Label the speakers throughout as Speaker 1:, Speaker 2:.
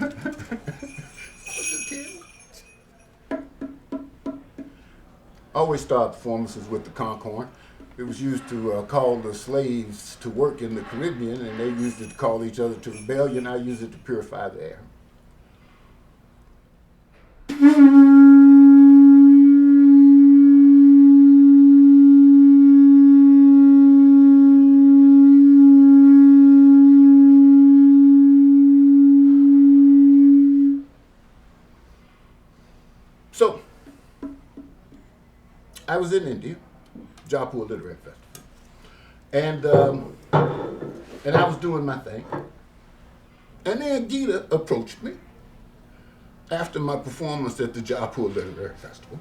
Speaker 1: I always start performances with the conch horn. It was used to call the slaves to work in the Caribbean, and they used it to call each other to rebellion. I use it to purify the air. So, I was in India, Jaipur Literary Festival, and I was doing my thing. And then Gita approached me after my performance at the Jaipur Literary Festival.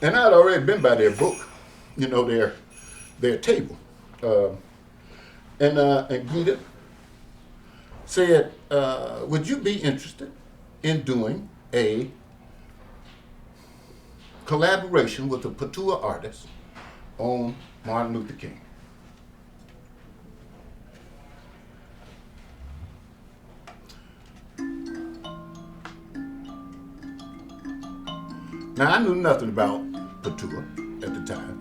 Speaker 1: And I'd already been by their book, their table. And Gita said, would you be interested in doing a collaboration with a Patua artist on Martin Luther King? Now, I knew nothing about Patua at the time.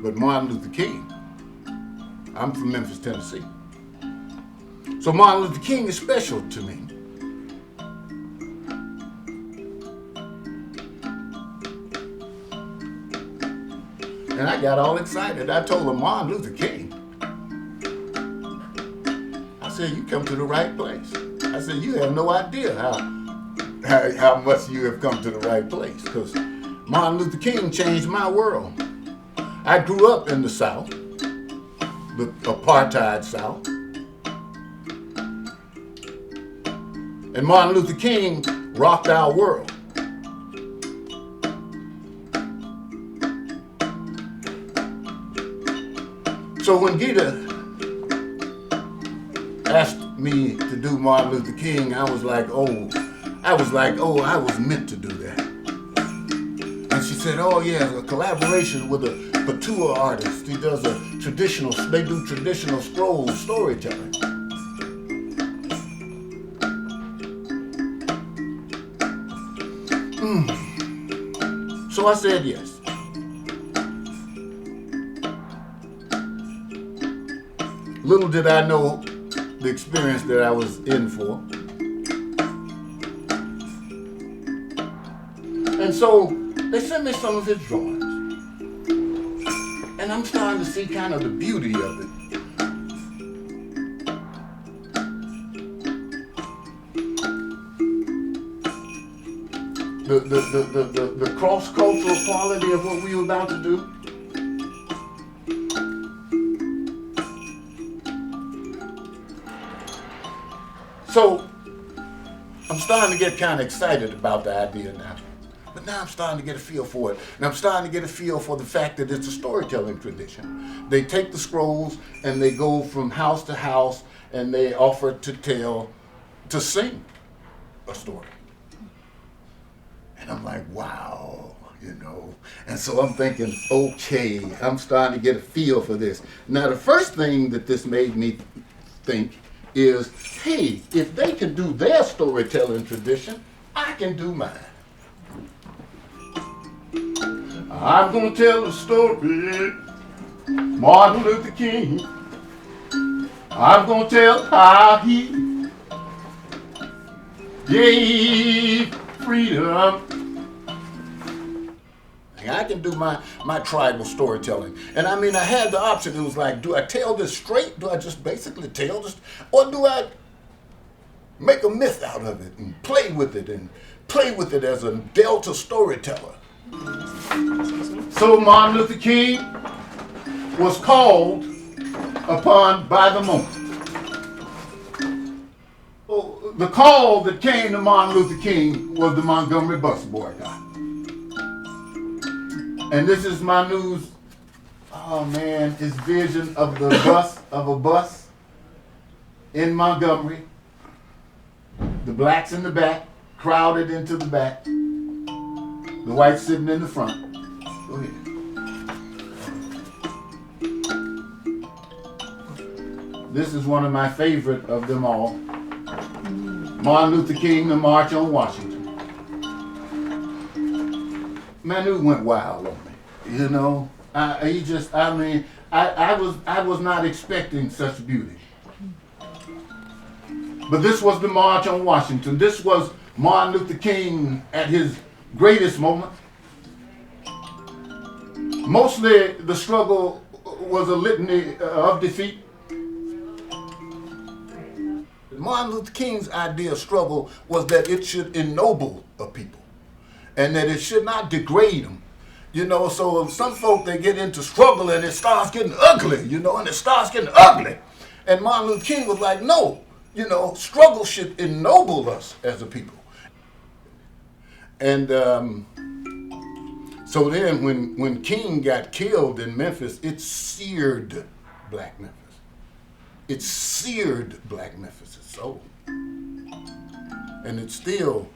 Speaker 1: But Martin Luther King, I'm from Memphis, Tennessee. So Martin Luther King is special to me. And I got all excited. I told him, Martin Luther King. I said, you come to the right place. I said, you have no idea how much you have come to the right place, because Martin Luther King changed my world. I grew up in the South, the apartheid South. And Martin Luther King rocked our world. So when Gita asked me to do Martin Luther King, I was like, I was meant to do that. And she said, oh yeah, a collaboration with a Patua artist. He does they do traditional scroll storytelling. So I said yes. Little did I know the experience that I was in for. And so they sent me some of his drawings. And I'm starting to see kind of the beauty of it. The cross-cultural quality of what we were about to do. So, I'm starting to get kind of excited about the idea now. But now I'm starting to get a feel for it. And I'm starting to get a feel for the fact that it's a storytelling tradition. They take the scrolls and they go from house to house and they offer to sing a story. And I'm like, wow, And so I'm thinking, okay, I'm starting to get a feel for this. Now, the first thing that this made me think is, hey, if they can do their storytelling tradition, I can do mine. I'm gonna tell the story, Martin Luther King. I'm gonna tell how he gave freedom. I can do my tribal storytelling. And I mean, I had the option. It was like, do I tell this straight? Do I just basically tell this? Or do I make a myth out of it and play with it as a Delta storyteller? So Martin Luther King was called upon by the moment. Well, the call that came to Martin Luther King was the Montgomery bus boycott. And this is Manu's, his vision of a bus in Montgomery. The blacks in the back, crowded into the back. The whites sitting in the front. Go ahead. This is one of my favorite of them all. Martin Luther King, The March on Washington. Manu went wild on me, you know. I was not expecting such beauty. But this was the March on Washington. This was Martin Luther King at his greatest moment. Mostly the struggle was a litany of defeat. Martin Luther King's idea of struggle was that it should ennoble a people and that it should not degrade them. You know, so some folk, they get into struggle and it starts getting ugly, you know, and it starts getting ugly. And Martin Luther King was like, no, you know, struggle should ennoble us as a people. And so then when King got killed in Memphis, it seared Black Memphis. It seared Black Memphis' soul. And it still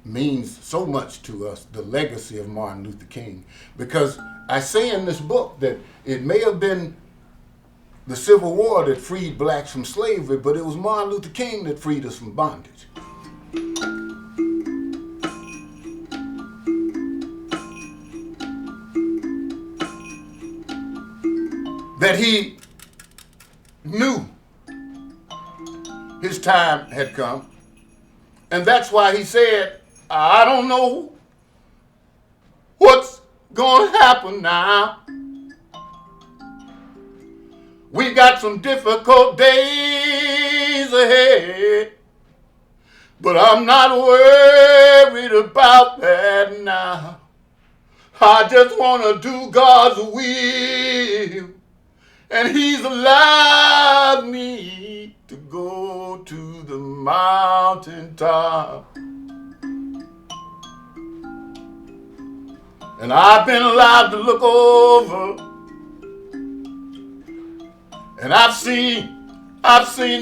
Speaker 1: means so much to us, the legacy of Martin Luther King. Because I say in this book that it may have been the Civil War that freed blacks from slavery, but it was Martin Luther King that freed us from bondage. That he knew his time had come. And that's why he said, I don't know what's going to happen now. We got some difficult days ahead, but I'm not worried about that now. I just want to do God's will. And he's allowed me to go to the mountaintop. And I've been allowed to look over. And I've seen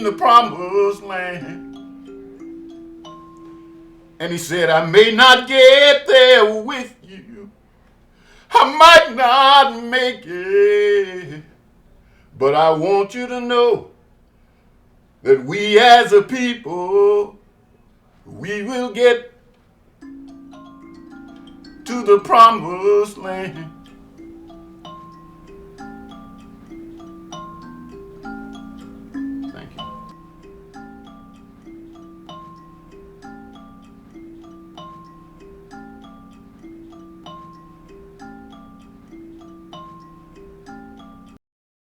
Speaker 1: the promised land. And he said, I may not get there with you. I might not make it. But I want you to know that we as a people, we will get to the promised land.